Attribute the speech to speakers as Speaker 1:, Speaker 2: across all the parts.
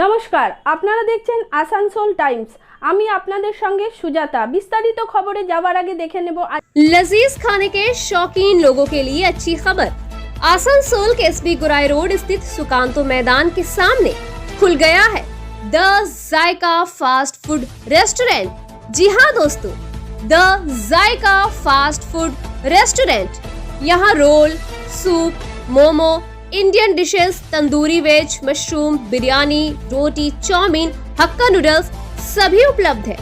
Speaker 1: নমস্কার, আপনারা দেখছেন আসানসোল টাইমস। আমি আপনাদের সঙ্গে সুজাতা। বিস্তারিত খবরে যাওয়ার আগে দেখে নেব
Speaker 2: लजीज खाने के शौकीन लोगों के लिए अच्छी खबर। आसनसोल के एसबी गुराई रोड स्थित सुकांतो मैदान के सामने खुल गया है the Zaika fast food restaurant. जी हाँ दोस्तों, the Zaika fast food restaurant. यहाँ roll, soup, momo, Indian dishes, tandoori veg, mushroom, biryani, रोटी, चाउमीन, हक्का नूडल्स सभी उपलब्ध है।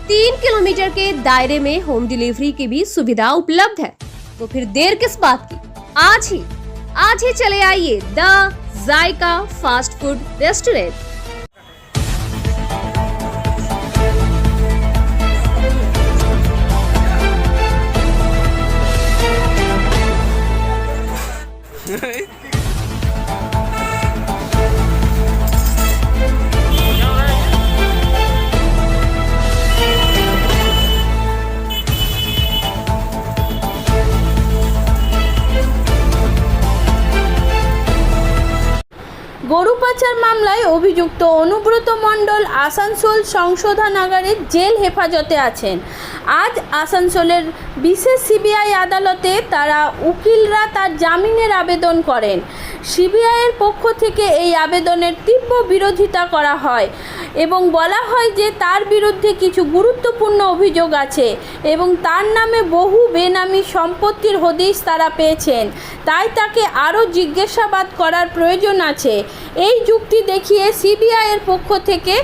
Speaker 2: 3 किलोमीटर के दायरे में होम डिलीवरी की भी सुविधा उपलब्ध है। तो फिर देर किस बात की, आज ही चले आइए the Zaika fast food restaurant.
Speaker 1: গরু পাচার মামলায় অভিযুক্ত অনুব্রত মণ্ডল আসানসোল সংশোধনাগারের জেল হেফাজতে আছেন। আজ আসানসোলের বিশেষ সিবিআই আদালতে তারা উকিলরা তার জামিনের আবেদন করেন। সিবিআইয়ের পক্ষ থেকে এই আবেদনের তীব্র বিরোধিতা করা হয় এবং বলা হয় যে তার বিরুদ্ধে কিছু গুরুত্বপূর্ণ অভিযোগ আছে এবং তার নামে বহু বেনামি সম্পত্তির হদিশ তারা পেয়েছেন, তাই তাকে আরও জিজ্ঞাসাবাদ করার প্রয়োজন আছে। এই যুক্তি দেখিয়ে সিবিআইয়ের পক্ষ থেকে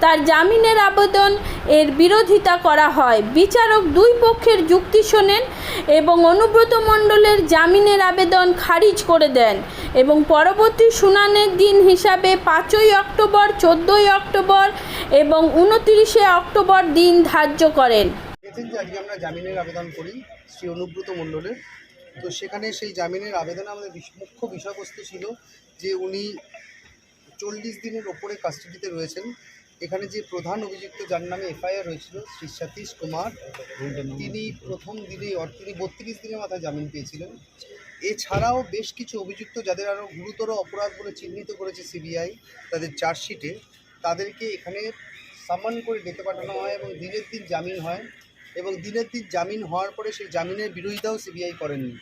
Speaker 1: তার জামিনের আবেদন এর বিরোধিতা করা হয়। বিচারক দুই পক্ষের যুক্তি শোনেন এবং অনুব্রত মণ্ডলের জামিনের আবেদন খারিজ করে দেন এবং পরবর্তী শুনানির দিন হিসাবে 5ই অক্টোবর, 14ই অক্টোবর এবং 29শে অক্টোবর দিন ধার্য করেন।
Speaker 3: দেখেছেন যে আজকে আমরা জামিনের আবেদন করি শ্রী অনুব্রত মণ্ডলের। তো সেখানে সেই জামিনের আবেদনে আমাদের মুখ্য বিষয়বস্তু ছিল যে উনি 40 দিনের ওপরে কাস্টাডিতে রয়েছেন। এখানে যে প্রধান অভিযুক্ত যার নামে এফআইআর হয়েছিল শ্রী সতীশ কুমার, তিনি প্রথম দিনেই তিনি 32 দিনের মাথায় জামিন পেয়েছিলেন। এছাড়াও বেশ কিছু অভিযুক্ত যাদের আরও গুরুতর অপরাধ বলে চিহ্নিত করেছে সিবিআই তাদের চার্জশিটে, তাদেরকে এখানে সামন করে ডেকে পাঠানো হয় এবং দিনের দিন জামিন হয় এবং দিনের দিন জামিন হওয়ার পরে সেই জামিনের বিরোধিতাও সিবিআই করেননি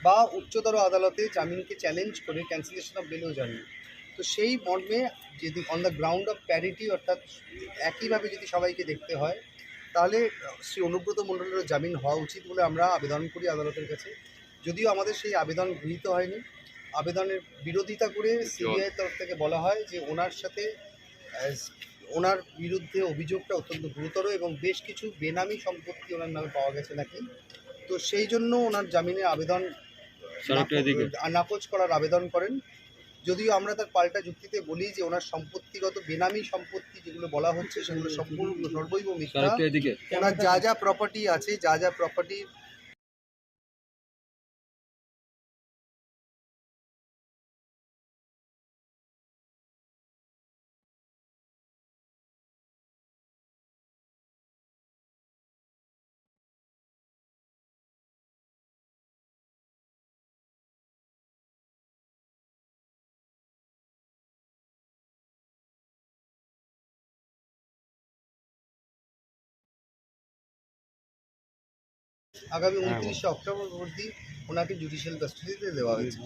Speaker 3: বা উচ্চতর আদালতে জামিনকে চ্যালেঞ্জ করে ক্যান্সেলেশন অফ বেলও যাননি। তো সেই মর্মে যদি on the ground of parity, অর্থাৎ একইভাবে যদি সবাইকে দেখতে হয়, তাহলে শ্রী অনুব্রত মণ্ডলেরও জামিন হওয়া উচিত বলে আমরা আবেদন করি আদালতের কাছে। যদিও আমাদের সেই আবেদন গৃহীত হয়নি। আবেদনের বিরোধিতা করে সিবিআইয়ের তরফ থেকে বলা হয় যে ওনার বিরুদ্ধে অভিযোগটা অত্যন্ত গুরুতর এবং বেশ কিছু বেনামি সম্পত্তি ওনার নামে পাওয়া গেছে নাকি। তো সেই জন্য ওনার জামিনের আবেদন নাকচ করার আবেদন করেন। যদিও আমরা তার পাল্টা যুক্তিতে বলি যে ওনার সম্পত্তিগত বেনামি সম্পত্তি যেগুলো বলা হচ্ছে সেগুলো সম্পূর্ণ সর্বৈব মিথ্যা। ওনার যা যা প্রপার্টি আছে, যা প্রপার্টি আগামী 29শে অক্টোবর অবধি ওনাকে জুডিশিয়াল কাস্টাডিতে দেওয়া হয়েছে।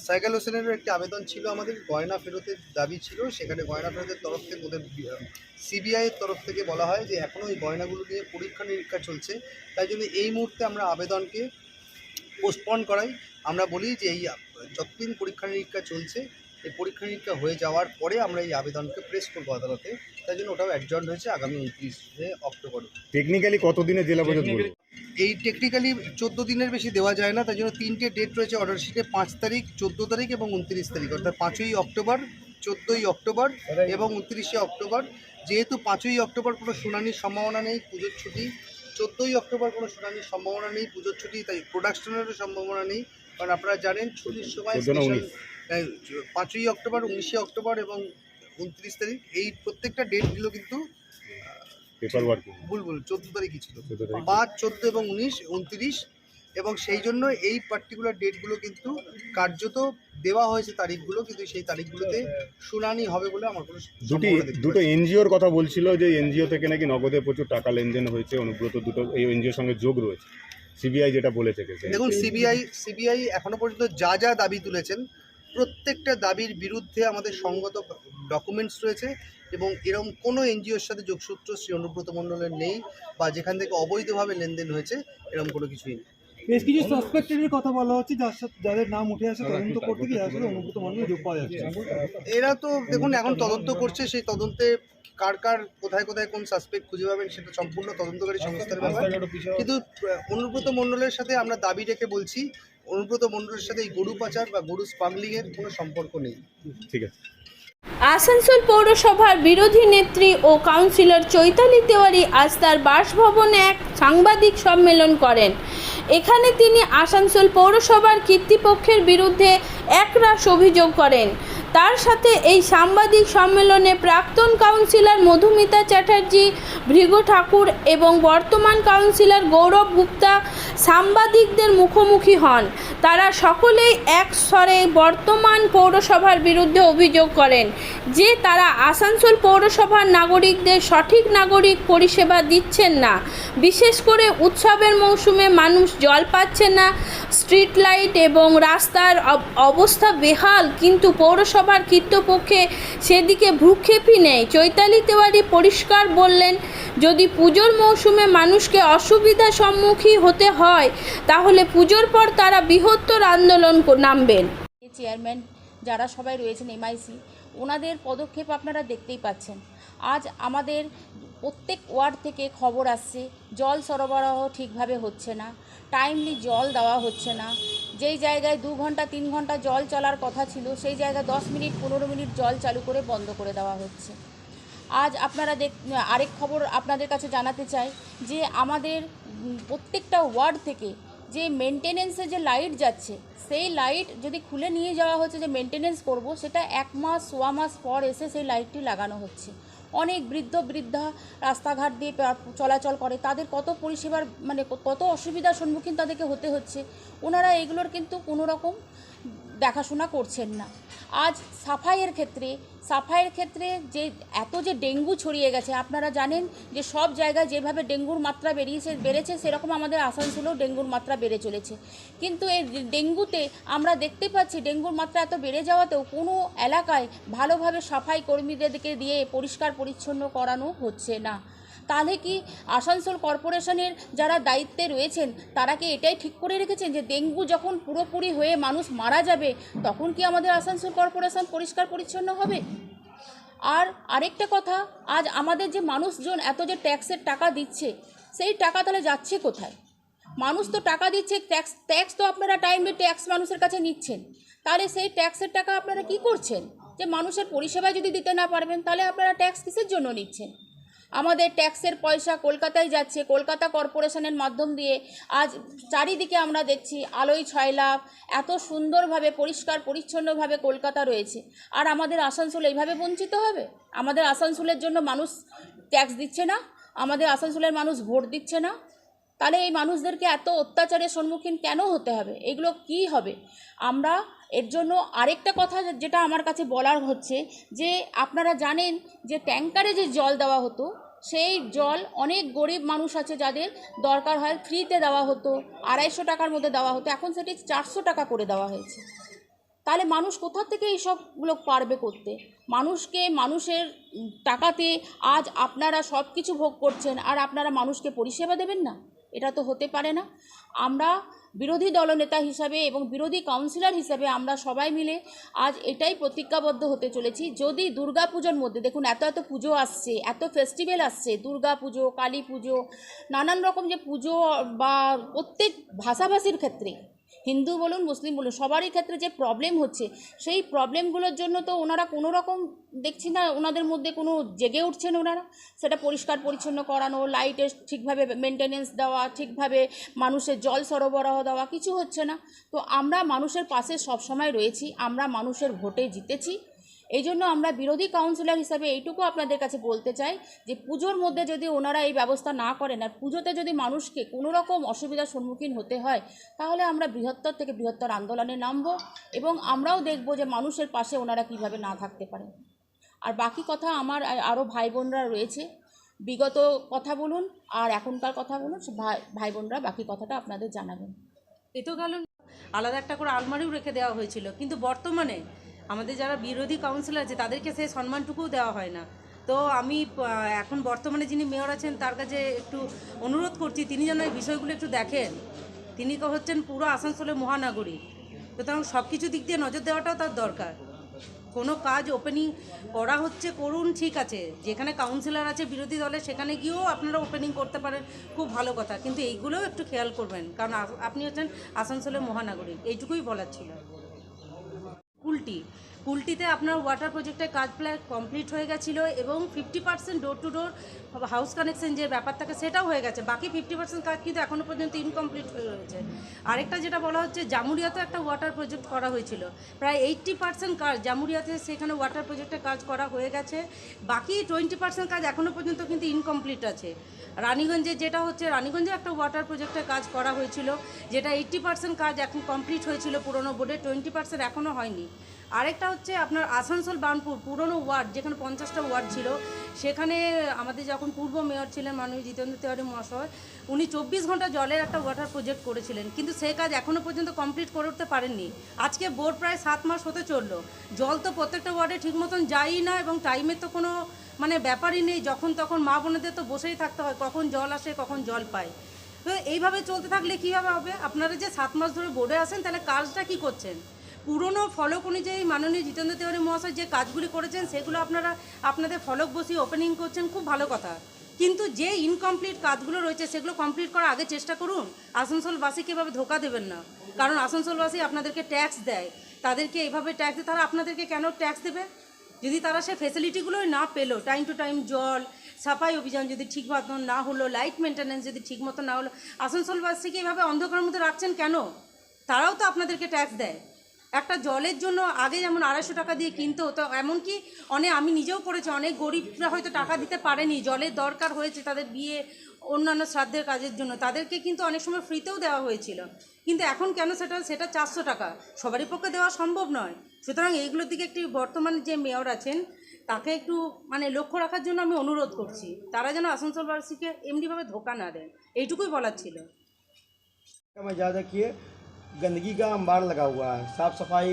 Speaker 3: সাইকাল হোসেনেরও একটি আবেদন ছিল, আমাদের গয়না ফেরতের দাবি ছিল। সেখানে গয়না ফেরতের তরফ থেকে ওদের সিবিআইয়ের তরফ থেকে বলা হয় যে এখনও ওই গয়নাগুলো নিয়ে পরীক্ষা নিরীক্ষা চলছে, তাই জন্য এই মুহূর্তে আমরা আবেদনকে পোস্টপন করাই। আমরা বলি যে এই যতদিন পরীক্ষা নিরীক্ষা চলছে, এই পরীক্ষা নিরীক্ষা হয়ে যাওয়ার পরে আমরা এই আবেদনকে প্রেস করবো আদালতে, তাই জন্য ওটাও অ্যাডজর্ন হয়েছে আগামী 29শে অক্টোবর।
Speaker 4: টেকনিক্যালি কতদিনে জেলা পর্যন্ত?
Speaker 3: এই টেকনিক্যালি 14 দিনের বেশি দেওয়া যায় না, তাই জন্য 3টে ডেট রয়েছে অর্ডার শিটে, 5 তারিখ, 14 তারিখ এবং 29 তারিখ, অর্থাৎ 5ই অক্টোবর, 14ই অক্টোবর এবং 29শে অক্টোবর। যেহেতু 5ই অক্টোবর কোনো শুনানির সম্ভাবনা নেই, পুজোর ছুটি, 14ই অক্টোবর কোনো শুনানির সম্ভাবনা নেই, পুজোর ছুটি, তাই প্রোডাকশনেরও সম্ভাবনা নেই। কারণ আপনারা জানেন ছুটির সময় 5ই অক্টোবর, 19শে অক্টোবর এবং 29 তারিখ, এই প্রত্যেকটা ডেটগুলো কিন্তু
Speaker 4: পেপার ওয়ার্ক
Speaker 3: ভুল 14 তারিখই ছিল। 5, 14 এবং 19, 29 এবং সেই জন্য এই পার্টিকুলার ডেটগুলো কিন্তু কার্যত দেওয়া হয়েছে তারিখগুলো, কিন্তু সেই তারিখগুলোতে শুনানি হবে বলে আমার কোনো সম্ভাবনা দেখতে
Speaker 4: দুটো এনজিওর কথা বলছিল যে এনজিও থেকে নাকি নগদে প্রচুর টাকা লেনদেন হয়েছে, অনুব্রত দুটো এই এনজিওর সঙ্গে যোগ রয়েছে, সিবিআই যেটা বলে থেকে।
Speaker 3: দেখুন, সিবিআই এখনো পর্যন্ত যা যা দাবি তুলেছেন প্রত্যেকটা দাবির বিরুদ্ধে আমাদের সঙ্গত ডকুমেন্টস রয়েছে এবং এরকম কোনো এনজিওর সাথে যোগসূত্র শ্রী অনুব্রত মণ্ডলের নেই, বা যেখান থেকে অবৈধভাবে লেনদেন হয়েছে এরকম কোনো কিছুই নেই।
Speaker 5: বেশ কিছু সাসপেক্টেডের কথা বলা হচ্ছে, যাদের নাম উঠে আসে তদন্ত করতে গিয়ে আসলে অনুব্রত মণ্ডল যোগ পাওয়া যাচ্ছে।
Speaker 3: এরা তো দেখুন এখন তদন্ত করছে, সেই তদন্তে কার কার কোথায় কোথায় কোন সাসপেক্ট খুঁজে পাবেন সেটা সম্পূর্ণ তদন্তকারী সংস্থার ব্যাপার। কিন্তু অনুব্রত মণ্ডলের সাথে আমরা দাবি রেখে বলছি, অনুব্রত মণ্ডলের সাথে এই গরু পাচার বা গরু স্মাগলিংয়ের কোনো সম্পর্ক নেই।
Speaker 4: ঠিক আছে।
Speaker 1: আসানসোল পৌরসভার বিরোধী নেত্রী ও কাউন্সিলর চৈতালি তেওয়ারি আজ তার বাসভবনে এক সাংবাদিক সম্মেলন করেন। এখানে তিনি আসানসোল পৌরসভার কর্তৃপক্ষের বিরুদ্ধে একরাশ অভিযোগ করেন। তার সাথে এই সাংবাদিক সম্মেলনে প্রাক্তন কাউন্সিলর মধুমিতা চ্যাটার্জি, ভৃগু ঠাকুর এবং বর্তমান কাউন্সিলর গৌরব গুপ্তা সাংবাদিকদের মুখোমুখি হন। তারা সকলেই এক স্বরে বর্তমান পৌরসভার বিরুদ্ধে অভিযোগ করেন যে তারা আসানসোল পৌরসভার নাগরিকদের সঠিক নাগরিক পরিষেবা দিচ্ছেন না। বিশেষ করে উৎসবের মৌসুমে মানুষ জল পাচ্ছে না, স্ট্রিট লাইট এবং রাস্তার অবস্থা বেহাল, কিন্তু পৌরসভার কর্তৃপক্ষে সেদিকে ভ্রুক্ষেপই নেই। চৈতালি তেওয়ারি পরিষ্কার বললেন, যদি পুজোর মৌসুমে মানুষকে অসুবিধার সম্মুখীন হতে হয় তাহলে পুজোর পর তারা বৃহত্তর আন্দোলন নামবেন।
Speaker 6: চেয়ারম্যান যারা সবাই রয়েছেন এমআইসি, ওনাদের পদক্ষেপ আপনারা দেখতেই পাচ্ছেন। আজ আমাদের প্রত্যেক ওয়ার্ড থেকে খবর আসছে জল সরবরাহ ঠিকভাবে হচ্ছে না, টাইমলি জল দেওয়া হচ্ছে না। যেই জায়গায় 2 ঘন্টা 3 ঘন্টা জল চলার কথা ছিল সেই জায়গায় 10 মিনিট 15 মিনিট জল চালু করে বন্ধ করে দেওয়া হচ্ছে। আজ আপনারা আরেক খবর আপনাদের কাছে জানাতে চাই যে আমাদের প্রত্যেকটা ওয়ার্ড থেকে যে মেনটেনেন্সে যে লাইট যাচ্ছে, সেই লাইট যদি খুলে নিয়ে যাওয়া হচ্ছে যে মেনটেনেন্স করব, সেটা 1 মাস 1 মাস পর এসে সেই লাইটটি লাগানো হচ্ছে। অনেক বৃদ্ধা রাস্তাঘাট দিয়ে চলাচল করে, তাদের কত পরিষেবার কত অসুবিধার সম্মুখীন তাদেরকে হতে হচ্ছে। ওনারা এগুলোর কিন্তু কোনো রকম দেখাশোনা করছেন না। আজ সাফাইয়ের ক্ষেত্রে যে এত যে ডেঙ্গু ছড়িয়ে গেছে, আপনারা জানেন যে সব জায়গায় যেভাবে ডেঙ্গুর মাত্রা বেড়েছে সেরকম আমাদের আসানসোলেও ডেঙ্গুর মাত্রা বেড়ে চলেছে। কিন্তু এই ডেঙ্গুতে আমরা দেখতে পাচ্ছি ডেঙ্গুর মাত্রা এত বেড়ে যাওয়াতেও কোনো এলাকায় ভালোভাবে সাফাই কর্মীদেরকে দিয়ে পরিষ্কার পরিচ্ছন্ন করানো হচ্ছে না। তাহলে কি আসানসোল কর্পোরেশনের যারা দায়িত্বে রয়েছেন তারা কি এটাই ঠিক করে রেখেছেন যে ডেঙ্গু যখন পুরোপুরি হয়ে মানুষ মারা যাবে তখন কি আমাদের আসানসোল কর্পোরেশন পরিষ্কার পরিচ্ছন্ন হবে? আর আরেকটা কথা, আজ আমাদের যে মানুষজন এত যে ট্যাক্সের টাকা দিচ্ছে, সেই টাকা তাহলে যাচ্ছে কোথায়? মানুষ তো টাকা দিচ্ছে, ট্যাক্স তো আপনারা টাইমলি ট্যাক্স মানুষের কাছে নিচ্ছেন, তাহলে সেই ট্যাক্সের টাকা আপনারা কি করছেন? যে মানুষের পরিষেবা যদি দিতে না পারবেন তাহলে আপনারা ট্যাক্স কিসের জন্য নিচ্ছেন? আমাদের ট্যাক্সের পয়সা কলকাতায় যাচ্ছে, কলকাতা কর্পোরেশনের মাধ্যম দিয়ে আজ চারিদিকে আমরা দেখছি আলোয় ছয়লাভ, এত সুন্দরভাবে পরিষ্কার পরিচ্ছন্নভাবে কলকাতা রয়েছে। আর আমাদের আসানসোল এইভাবে বঞ্চিত হবে? আমাদের আসানসোলের জন্য মানুষ ট্যাক্স দিচ্ছে না, আমাদের আসানসোলের মানুষ ভোট দিচ্ছে না, তাহলে এই মানুষদেরকে এত অত্যাচারের সম্মুখীন কেন হতে হবে? এগুলো কি হবে? আমরা এর জন্য আরেকটা কথা যেটা আমার কাছে বলার হচ্ছে যে আপনারা জানেন যে ট্যাঙ্কারে যে জল দেওয়া হতো, সেই জল অনেক গরিব মানুষ আছে যাদের দরকার হয় ফ্রিতে দেওয়া হতো, 250 টাকার মধ্যে দেওয়া হতো, এখন সেটি 400 টাকা করে দেওয়া হয়েছে। তাহলে মানুষ কোথা থেকে এইসবগুলো পারবে করতে? মানুষের টাকাতে আজ আপনারা সব কিছু ভোগ করছেন আর আপনারা মানুষকে পরিষেবা দেবেন না? এটা তো হতে পারে না। আমরা বিরোধী দলনেতা হিসাবে এবং বিরোধী কাউন্সিলর হিসাবে আমরা সবাই মিলে আজ এটাই প্রতিজ্ঞাবদ্ধ হতে চলেছি, যদি দুর্গা পুজোর মধ্যে দেখুন এত পুজো আসছে, এত ফেস্টিভ্যাল আসছে, দুর্গা পুজো, কালী পুজো, নানান রকম যে পুজো বা প্রত্যেক ভাষাভাষীর ক্ষেত্রে, হিন্দু বলুন মুসলিম বলুন সবারই ক্ষেত্রে যে প্রবলেম হচ্ছে, সেই প্রবলেমগুলোর জন্য তো ওনারা কোনো রকম দেখছি না ওনাদের মধ্যে কোনো জেগে উঠছেন ওনারা। সেটা পরিষ্কার পরিচ্ছন্ন করানো, লাইটের ঠিকভাবে মেনটেনেন্স দেওয়া, ঠিকভাবে মানুষের জল সরবরাহ দেওয়া, কিছু হচ্ছে না। তো আমরা মানুষের পাশে সবসময় রয়েছি, আমরা মানুষের ভোটে জিতেছি এই জন্য আমরা বিরোধী কাউন্সিলর হিসাবে এইটুকু আপনাদের কাছে বলতে চাই যে পুজোর মধ্যে যদি ওনারা এই ব্যবস্থা না করেন আর পুজোতে যদি মানুষকে কোনো রকম অসুবিধার সম্মুখীন হতে হয়, তাহলে আমরা বৃহত্তর থেকে বৃহত্তর আন্দোলনে নামব এবং আমরাও দেখব যে মানুষের পাশে ওনারা কীভাবে না থাকতে পারেন। আর বাকি কথা আমার আরও ভাই বোনরা রয়েছে, বিগত কথা বলুন আর এখনকার কথা বলুন, ভাই বোনরা বাকি কথাটা আপনাদের জানাবেন।
Speaker 7: এ তো গেল, আলাদা একটা করে আলমারিও রেখে দেওয়া হয়েছিল, কিন্তু বর্তমানে আমাদের যারা বিরোধী কাউন্সিলর আছে তাদেরকে সেই সম্মানটুকুও দেওয়া হয় না। তো আমি এখন বর্তমানে যিনি মেয়র আছেন তার কাছে একটু অনুরোধ করছি, তিনি যেন এই বিষয়গুলো একটু দেখেন। তিনি হচ্ছেন পুরো আসানসোলের মহানাগরিক, সুতরাং সব কিছু দিক দিয়ে নজর দেওয়াটাও তার দরকার। কোনো কাজ ওপেনিং করা হচ্ছে করুন, ঠিক আছে, যেখানে কাউন্সিলর আছে বিরোধী দলের সেখানে গিয়েও আপনারা ওপেনিং করতে পারেন, খুব ভালো কথা, কিন্তু এইগুলোও একটু খেয়াল করবেন, কারণ আপনি হচ্ছেন আসানসোলের মহানাগরিক। এইটুকুই বলার ছিল। কুলটিতে আপনার ওয়াটার প্রজেক্টের কাজ প্রায় কমপ্লিট হয়ে গেছিলো এবং 50% door to door house connection যে ব্যাপার থাকে সেটাও হয়ে গেছে, বাকি 50% কাজ কিন্তু এখনও পর্যন্ত ইনকমপ্লিট হয়ে রয়েছে। আরেকটা যেটা বলা হচ্ছে, জামুরিয়াতে একটা ওয়াটার প্রজেক্ট করা হয়েছিল, প্রায় 80% কাজ জামুরিয়াতে সেখানে ওয়াটার প্রজেক্টের কাজ করা হয়ে গেছে, বাকি 20% কাজ এখনও পর্যন্ত কিন্তু ইনকমপ্লিট আছে। রানীগঞ্জে যেটা হচ্ছে, রানীগঞ্জে একটা ওয়াটার প্রজেক্টের কাজ করা হয়েছিল, যেটা 80% কাজ এখন কমপ্লিট হয়েছিল পুরনো বোর্ডে, 20% এখনও হয়নি। আরেকটা হচ্ছে আপনার আসানসোল বার্নপুর পুরনো ওয়ার্ড, যেখানে 50টা ওয়ার্ড ছিল, সেখানে আমাদের যখন পূর্ব মেয়র ছিলেন মাননীয় জিতেন্দ্র তিওয়ারি মহাশয়, উনি 24 ঘন্টা জলের একটা ওয়াটার প্রজেক্ট করেছিলেন, কিন্তু সেই কাজ এখনও পর্যন্ত কমপ্লিট করে উঠতে পারেননি। আজকে বোর্ড প্রায় 7 মাস হতে চললো, জল তো প্রত্যেকটা ওয়ার্ডে ঠিক মতন যায়ই না এবং টাইমের তো কোনো ব্যাপারই নেই, যখন তখন মা বোনেদের তো বসেই থাকতে হয়, কখন জল আসে কখন জল পায়। তো এইভাবে চলতে থাকলে কীভাবে হবে? আপনারা যে 7 মাস ধরে বোর্ডে আসেন, তাহলে কাজটা কী করছেন? পুরনো ফলক অনুযায়ী মাননীয় জিতেন্দ্র তিওয়ারি মহাশয় যে কাজগুলি করেছেন সেগুলো আপনারা আপনাদের ফলক বসিয়ে ওপেনিং করছেন, খুব ভালো কথা, কিন্তু যে ইনকমপ্লিট কাজগুলো রয়েছে সেগুলো কমপ্লিট করার আগে চেষ্টা করুন। আসানসোলবাসীকে এভাবে ধোকা দেবেন না, কারণ আসানসোলবাসী আপনাদেরকে ট্যাক্স দেয়, তাদেরকে এইভাবে ট্যাক্স দেয়, তারা আপনাদেরকে কেন ট্যাক্স দেবে? যদি তারা সে ফেসিলিটিগুলোই না পেলো, টাইম টু টাইম জল সাফাই অভিযান যদি ঠিক মতন না হলো, লাইট মেনটেন্যান্স যদি ঠিক মতো না হলো, আসানসোলবাসীকে এইভাবে অন্ধকারের মধ্যে রাখছেন কেন? তারাও তো আপনাদেরকে ট্যাক্স দেয়। একটা জলের জন্য আগে যেমন 250 টাকা দিয়ে কিনতে হতো, এমনকি আমি নিজেও করেছি, অনেক গরিবরা হয়তো টাকা দিতে পারেনি, জলের দরকার হয়েছে তাদের বিয়ে অন্যান্য শ্রাদ্ধের কাজের জন্য, তাদেরকে কিন্তু অনেক সময় ফ্রিতেও দেওয়া হয়েছিল, কিন্তু এখন কেন সেটা 400 টাকা? সবারই পক্ষে দেওয়া সম্ভব নয়। সুতরাং এইগুলোর দিকে একটি বর্তমানে যে মেয়র আছেন তাকে একটু লক্ষ্য রাখার জন্য আমি অনুরোধ করছি, তারা যেন আসানসোলবাসীকে এমনিভাবে ধোকা না দেন, এইটুকুই বলার ছিল।
Speaker 8: ज़्यादा किए गंदगी का अंबार लगा हुआ है, साफ़ सफाई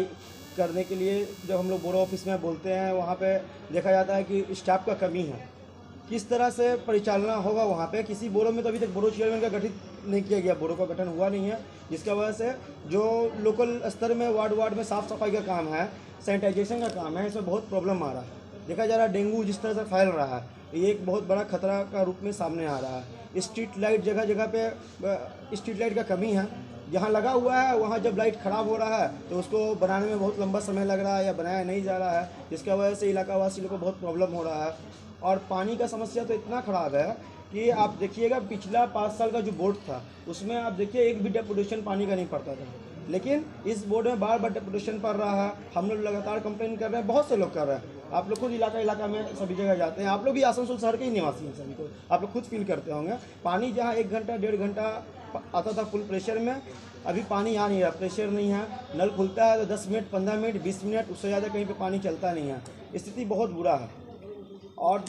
Speaker 8: करने के लिए जब हम लोग बोरो ऑफिस में बोलते हैं, वहाँ पे देखा जाता है कि स्टाफ का कमी है। किस तरह से परिचालना होगा वहाँ पे? किसी बोरो में तो अभी तक बोरो चेयरमैन का गठित नहीं किया गया, बोरो का गठन हुआ नहीं है, जिसका वजह से जो लोकल स्तर में वार्ड में साफ़ सफाई का काम है, सैनिटाइजेशन का काम है, इसमें बहुत प्रॉब्लम आ रहा है। देखा जा रहा है डेंगू जिस तरह से फैल रहा है, ये एक बहुत बड़ा खतरा का रूप में सामने आ रहा है। स्ट्रीट लाइट जगह जगह पे स्ट्रीट लाइट का कमी है, जहाँ लगा हुआ है वहाँ जब लाइट ख़राब हो रहा है तो उसको बनाने में बहुत लंबा समय लग रहा है या बनाया नहीं जा रहा है, जिसका वजह से इलाकावासी लोग को बहुत प्रॉब्लम हो रहा है। और पानी का समस्या तो इतना ख़राब है कि आप देखिएगा पिछला 5 साल का जो बोर्ड था उसमें आप देखिए एक भी डेपुटेशन पानी का नहीं पड़ता था, लेकिन इस बोर्ड में बार बार डेपुटेशन पड़ रहा है। हम लोग लगातार कंप्लेन कर रहे हैं, बहुत से लोग कर रहे हैं, आप लोग खुद इलाका में सभी जगह जाते हैं, आप लोग भी आसनसोल शहर के ही निवासी हैं, सभी को आप लोग खुद फील करते होंगे। पानी जहाँ 1 घंटा 1.5 घंटा आता था फुल प्रेशर में, अभी पानी आ नहीं रहा, प्रेशर नहीं है, नल खुलता है तो 10 मिनट 15 मिनट 20 मिनट, उससे ज़्यादा कहीं पे पानी चलता नहीं है। स्थिति बहुत बुरा है और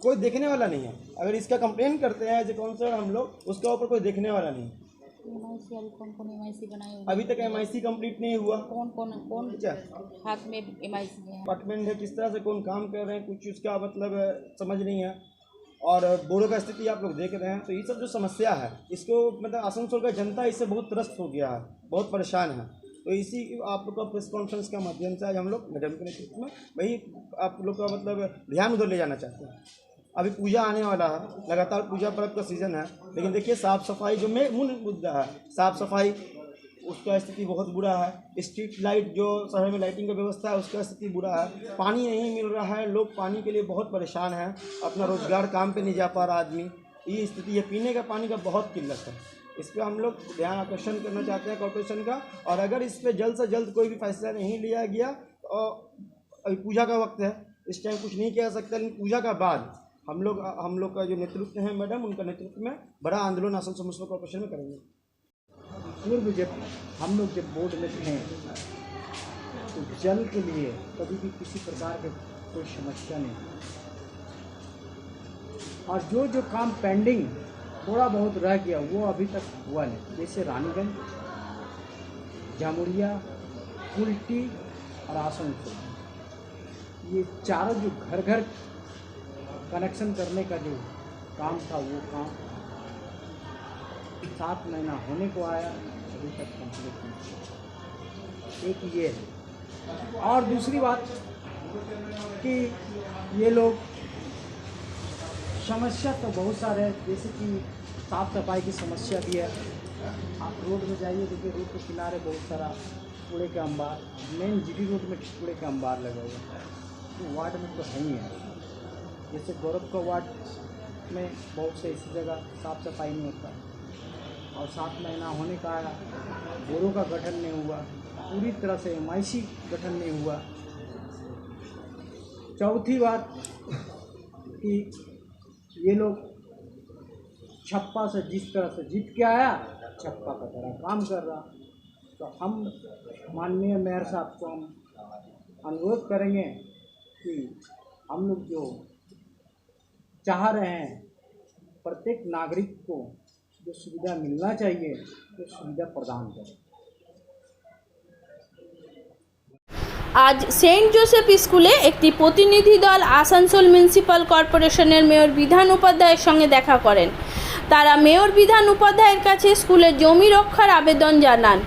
Speaker 8: कोई देखने वाला नहीं है। अगर इसका कंप्लेन करते हैं एज ए काउंसलर हम लोग, उसके ऊपर कोई देखने वाला नहीं है।
Speaker 6: कौन MIC बनाए हुए?
Speaker 8: अभी तक MIC कंप्लीट नहीं हुआ।
Speaker 6: कौन हाथ में MIC है?
Speaker 8: डिपार्टमेंट है, किस तरह से कौन काम कर रहे हैं, कुछ उसका समझ नहीं है। और बोरो का स्थिति आप लोग देख रहे हैं, तो ये सब जो समस्या है इसको आसनसोल का जनता इससे बहुत त्रस्त हो गया है, बहुत परेशान है। तो इसी आप लोग का प्रेस कॉन्फ्रेंस का माध्यम से आज हम लोग मैडम के नेतृत्व में वही आप लोग का ध्यान उधर ले जाना चाहते हैं। अभी पूजा आने वाला है, लगातार पूजा पर्व का सीज़न है, लेकिन देखिए साफ़ सफाई जो मूल मुद्दा है, साफ़ सफाई उसका स्थिति बहुत बुरा है। स्ट्रीट लाइट जो शहर में लाइटिंग का व्यवस्था है उसका स्थिति बुरा है। पानी नहीं मिल रहा है, लोग पानी के लिए बहुत परेशान हैं, अपना रोज़गार काम पे नहीं जा पा रहा आदमी, ये स्थिति है। पीने का पानी का बहुत किल्लत है, इस पर हम लोग ध्यान आकर्षण करना चाहते हैं कॉर्पोरेशन का। और अगर इस पर जल्द से जल्द कोई भी फैसला नहीं लिया गया तो अभी पूजा का वक्त है, इस टाइम कुछ नहीं किया सकता, लेकिन पूजा का बाद हम लोग का जो नेतृत्व है मैडम, उनका नेतृत्व में बड़ा आंदोलन आसनसोल म्युनिसिपल कॉर्पोरेशन में करेंगे।
Speaker 9: पूर्व जब हम लोग जब बोर्ड में थे तो जल के लिए कभी भी किसी प्रकार की कोई समस्या नहीं, और जो काम पेंडिंग थोड़ा बहुत रह गया वो अभी तक हुआ नहीं, जैसे रानीगंज, जामुड़िया, कुल्टी और आसनसोल, ये चारों जो घर घर कनेक्शन करने का जो काम था वो काम 7 महीना होने को आया, अभी तक कंप्लीट नहीं। एक ये है, और दूसरी बात कि ये लोग समस्या तो बहुत सारे हैं, जैसे कि साफ़ सफाई की समस्या भी है। आप रोड में जाइए, देखिए रोड के किनारे बहुत सारा कूड़े का अंबार, मेन जीडी रोड में कूड़े का अंबार लगा हुआ है, तो वार्ड में तो है ही है। जैसे गौरव का वार्ड में बहुत से ऐसी जगह साफ़ सफाई नहीं होता, और 7 महीना होने का आया, बोरों का गठन नहीं हुआ, पूरी तरह से MIC गठन नहीं हुआ। चौथी बात कि ये लोग छप्पा से जिस तरह से जीत के आया, छप्पा का तरह काम कर रहा, तो हम माननीय मेयर साहब को हम अनुरोध करेंगे कि हम लोग जो चाह रहे हैं प्रत्येक नागरिक को जो सुविधा मिलना चाहिए वो सुविधा प्रदान करें।
Speaker 1: আজ সেন্ট জোসেফ স্কুলে একটি প্রতিনিধি দল আসানসোল মিউনিসিপ্যাল কর্পোরেশনের মেয়র বিধান উপাধ্যায়ের সঙ্গে দেখা করেন। তারা মেয়র বিধান উপাধ্যায়ের কাছে স্কুলের জমি রক্ষার আবেদন জানান।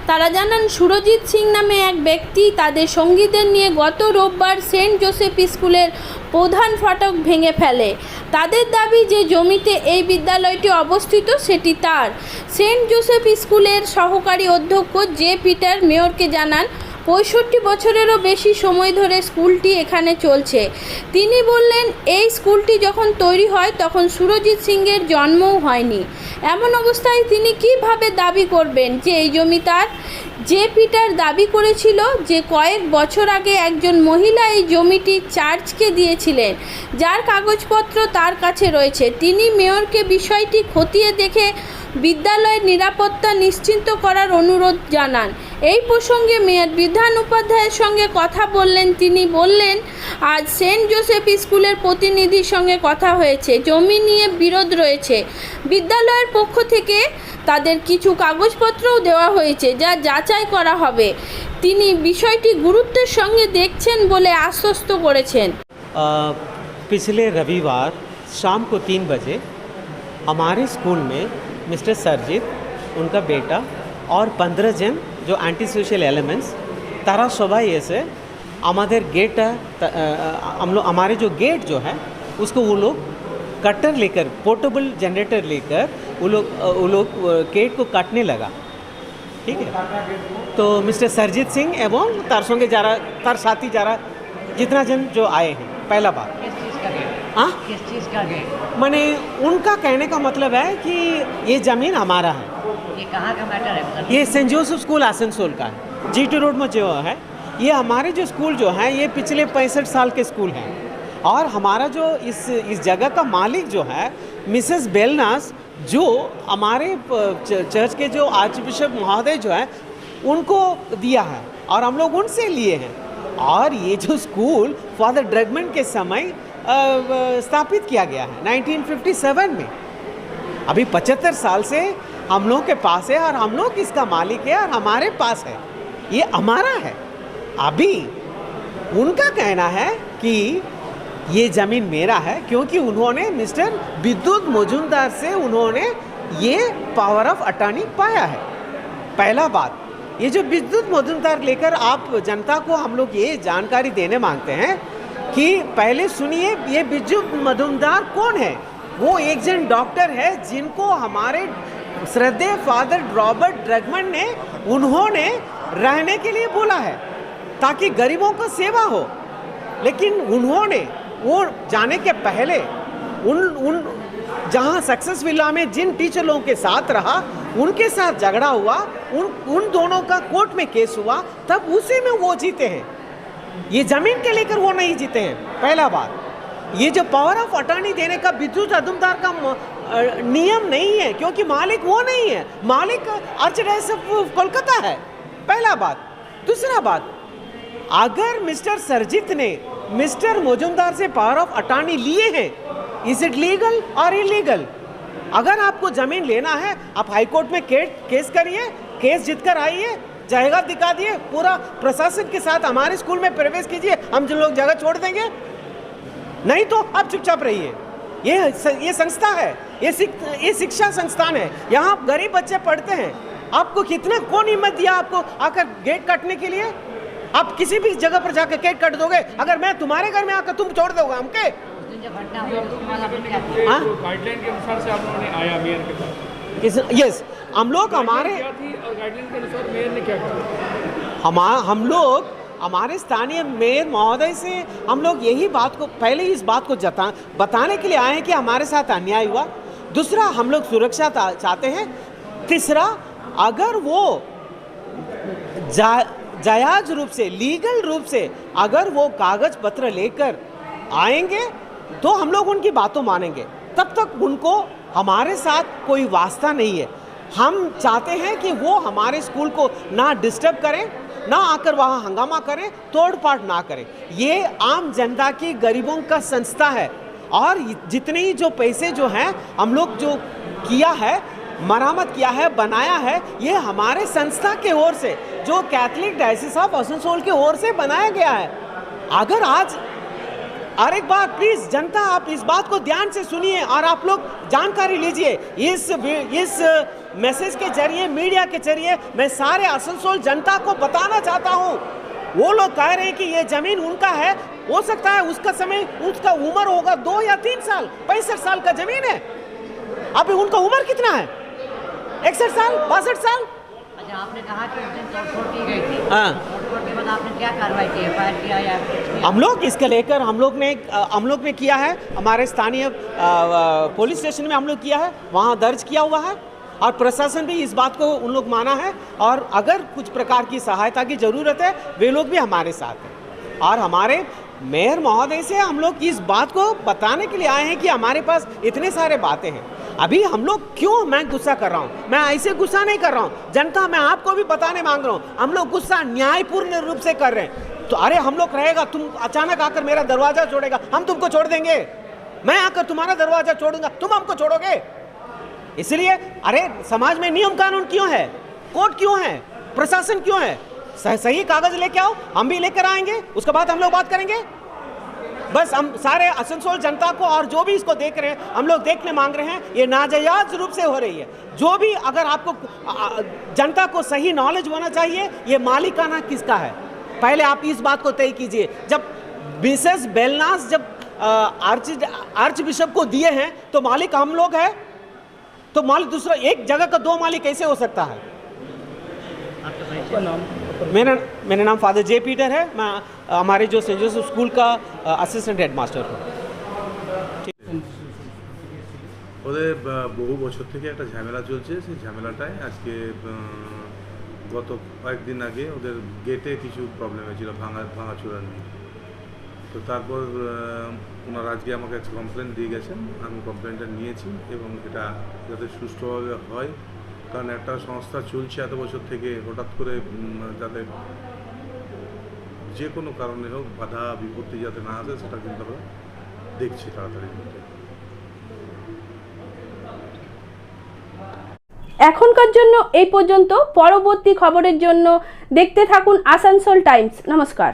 Speaker 1: তারা জানান সুরজিৎ সিং নামে এক ব্যক্তি তাদের সঙ্গীদের নিয়ে গত রোববার সেন্ট জোসেফ স্কুলের প্রধান ফটক ভেঙে ফেলে। তাদের দাবি যে জমিতে এই বিদ্যালয়টি অবস্থিত সেটি তার। সেন্ট জোসেফ স্কুলের সহকারী অধ্যক্ষ জে পিটার মেয়রকে জানান 65 বছরেরও বেশি সময় ধরে স্কুলটি এখানে চলছে। তিনি বললেন এই স্কুলটি যখন তৈরি হয় তখন সুরজিৎ সিংয়ের জন্মও হয়নি। এমন অবস্থায় তিনি কিভাবে দাবি করবেন যে এই জমি তার? জে পিটার দাবি করেছিল যে কয়েক বছর আগে একজন মহিলা এই জমিটি চার্চকে দিয়েছিলেন, যার কাগজপত্র তার কাছে রয়েছে। তিনি মেয়রকে বিষয়টি খতিয়ে দেখে বিদ্যালয়ের নিরাপত্তা নিশ্চিত করার অনুরোধ জানান। এই প্রসঙ্গে মেয়র বিধান উপাধ্যায়ের সঙ্গে কথা বললেন। তিনি বললেন আজ সেন্ট জোসেফ স্কুলের প্রতিনিধির সঙ্গে কথা হয়েছে, জমি নিয়ে বিরোধ রয়েছে। বিদ্যালয়ের পক্ষ থেকে তাদের কিছু কাগজপত্রও দেওয়া হয়েছে, যা যাচাই করা হবে। তিনি বিষয়টি গুরুত্বের সঙ্গে দেখছেন বলে আশ্বস্ত করেছেন।
Speaker 10: पिछले रविवार शाम को 3 बजे हमारे स्कूल में मिस्टर सरजीत, उनका बेटा और 15 जन जो एंटी सोशल एलिमेंट्स तारा सबाई ऐसे हमारे गेट हमारे जो गेट जो है उसको वो लोग कटर लेकर, पोर्टेबल जनरेटर लेकर वो लोग गेट को काटने लगा। ठीक है, तो मिस्टर सरजीत सिंह एवं तार संगे जारा तार साथी जारा जितना जन जो आए हैं पहला बार किस चीज़ का गेट माने उनका कहने का मतलब है कि ये ज़मीन हमारा है। ये कहाँ का मैटर है? ये सेंट जोसेफ स्कूल आसनसोल का है, GT रोड में जो है। ये हमारे जो स्कूल जो है ये पिछले 65 साल के स्कूल हैं, और हमारा जो इस जगह का मालिक जो है मिसेस बेलनास, जो हमारे चर्च के जो आर्च बिशप महोदय जो है उनको दिया है, और हम लोग उनसे लिए हैं। और ये जो स्कूल फादर ड्रगमैन के समय स्थापित किया गया है 1957 में। अभी 75 साल से हम लोग के पास है, और हम लोग इसका मालिक है, और हमारे पास है, ये हमारा है। अभी उनका कहना है कि ये ज़मीन मेरा है, क्योंकि उन्होंने मिस्टर विद्युत मजूमदार से उन्होंने ये पावर ऑफ अटॉर्नी पाया है। पहला बात, ये जो विद्युत मजूमदार लेकर आप जनता को हम लोग ये जानकारी देने मांगते हैं कि पहले सुनिए, ये विद्युत मजूमदार कौन है? वो एक जन डॉक्टर है जिनको हमारे श्रद्धेय फादर रॉबर्ट ड्रगमैन ने उन्होंने रहने के लिए बोला है ताकि गरीबों को सेवा हो। लेकिन उन्होंने वो जाने के पहले उन जहाँ सक्सेस विला में जिन टीचर लोगों के साथ रहा उनके साथ झगड़ा हुआ, उन दोनों का कोर्ट में केस हुआ, तब उसी में वो जीते हैं। ये ज़मीन के लेकर वो नहीं जीते हैं, पहला बात। ये जो पावर ऑफ अटॉर्नी देने का विद्युत अदुमदार का नियम नहीं है, क्योंकि मालिक वो नहीं है, मालिक आर्चडायोसिस कोलकाता है, पहला बात। दूसरा बात, अगर मिस्टर सरजीत ने मिस्टर मजूमदार से पावर ऑफ अटॉर्नी लिए हैं, इज इट लीगल और इलीगल? अगर आपको ज़मीन लेना है, आप हाई कोर्ट में केस करिए, केस जीतकर आइए, जायदाद दिखा दिए, पूरा प्रशासन के साथ हमारे स्कूल में प्रवेश कीजिए, हम जो लोग जगह छोड़ देंगे। नहीं तो आप चुपचाप रहिए। ये संस्था है, ये शिक्षा संस्थान है, यहाँ गरीब बच्चे पढ़ते हैं। आपको कितना कौन हिम्मत दिया आपको आकर गेट काटने के लिए? आप किसी भी जगह पर जाकर गेट काट दोगे? अगर मैं तुम्हारे घर में आकर तुम छोड़ दोगे हमके?
Speaker 11: गाइडलाइन के अनुसार से आप लोगों ने आया मेयर के पास?
Speaker 10: यस, हम लोग हमारे
Speaker 11: गाइडलाइन के अनुसार मेयर ने क्या किया?
Speaker 10: हम लोग हमारे स्थानीय मेयर महोदय से हम लोग यही बात को पहले इस बात को बताने के लिए आए हैं कि हमारे साथ अन्याय हुआ। दूसरा, हम लोग सुरक्षा चाहते हैं। तीसरा, अगर वो जायज़ रूप से, लीगल रूप से अगर वो कागज पत्र लेकर आएंगे तो हम लोग उनकी बातों मानेंगे, तब तक उनको हमारे साथ कोई वास्ता नहीं है। हम चाहते हैं कि वो हमारे स्कूल को ना डिस्टर्ब करें, ना आकर वहाँ हंगामा करें, तोड़ पाट ना करें। ये आम जनता की, गरीबों का संस्था है, और जितने ही जो पैसे जो हैं हम लोग जो किया है, मरम्मत किया है, बनाया है, ये हमारे संस्था के ओर से, जो कैथलिक डायसिस ऑफ आसनसोल के ओर से बनाया गया है। अगर आज और एक बार प्लीज जनता, आप इस बात को ध्यान से सुनिए और आप लोग जानकारी लीजिए। इस मैसेज के जरिए, मीडिया के जरिए मैं सारे आसनसोल जनता को बताना चाहता हूँ। वो लोग कह रहे हैं कि ये जमीन उनका है, हो सकता है उसका समय, उसका उम्र होगा 2 या 3 साल, 65 साल का जमीन है। अभी उनका उम्र कितना है? 61 साल, 62 साल।
Speaker 12: अच्छा, आपने कहा कि उस दिन तोड़फोड़ की गई थी।
Speaker 10: हाँ,
Speaker 12: तोड़फोड़ के बाद आपने क्या कार्रवाई की, एफआईआर किया या कुछ किया?
Speaker 10: हम लोग इसके लेकर हम लोग ने किया है, हमारे स्थानीय पुलिस स्टेशन में हम लोग किया है, वहाँ दर्ज किया हुआ है, और प्रशासन भी इस बात को उन लोग माना है, और अगर कुछ प्रकार की सहायता की ज़रूरत है वे लोग भी हमारे साथ हैं। और हमारे मेयर महोदय से हम लोग इस बात को बताने के लिए आए हैं कि हमारे पास इतने सारे बातें हैं। अभी हम लोग क्यों, मैं गुस्सा कर रहा हूँ, मैं ऐसे गुस्सा नहीं कर रहा हूँ जनता, मैं आपको भी बताने मांग रहा हूँ, हम लोग गुस्सा न्यायपूर्ण रूप से कर रहे हैं। तो अरे हम लोग रहेगा, तुम अचानक आकर मेरा दरवाजा छोड़ेगा, हम तुमको छोड़ देंगे? मैं आकर तुम्हारा दरवाजा छोड़ूंगा, तुम हमको छोड़ोगे? इसलिए अरे समाज में नियम कानून क्यों है, कोर्ट क्यों है, प्रशासन क्यों है? सही कागज लेके आओ, हम भी लेकर आएंगे, उसके बाद हम लोग बात करेंगे। बस हम सारे आसनसोल जनता को और जो भी इसको देख रहे हैं, हम लोग देखने मांग रहे हैं, ये नाजायज रूप से हो रही है। जो भी, अगर आपको जनता को सही नॉलेज होना चाहिए, ये मालिकाना किसका है, पहले आप इस बात को तय कीजिए। जब मिसेस बेलनास जब आर्च बिशप को दिए हैं तो मालिक हम लोग हैं, तो मालिक दूसरा, एक जगह का 2 मालिक कैसे हो सकता है? मेरा नाम फादर जे पीटर है, मैं हमारे जो सेंट जोसेफ स्कूल का असिस्टेंट हेडमास्टर हूँ।
Speaker 13: ওদের বহু বছর থেকে একটা ঝামেলা চলছে, সেই ঝামেলাটায় আজকে গত কয়েকদিন আগে ওদের গেটে কিছু প্রবলেম হয়েছিল, ভাঙাচোরা নিয়ে। তো তারপর ওনারা আজকে আমাকে একটা কমপ্লেন দিয়ে গেছেন, আমি কমপ্লেনটা নিয়েছি এবং এটা যাতে সুষ্ঠুভাবে হয়, কারণ একটা সংস্থা চলছে এত বছর থেকে, হঠাৎ করে যাতে যে কোনো কারণে হোক বাধা বিপত্তি যাতে না আসে সেটা কিন্তু আমরা দেখছি তাড়াতাড়ির মধ্যে।
Speaker 1: এখনকার জন্য এই পর্যন্ত। পরবর্তী খবরের জন্য দেখতে থাকুন আসানসোল টাইমস। নমস্কার।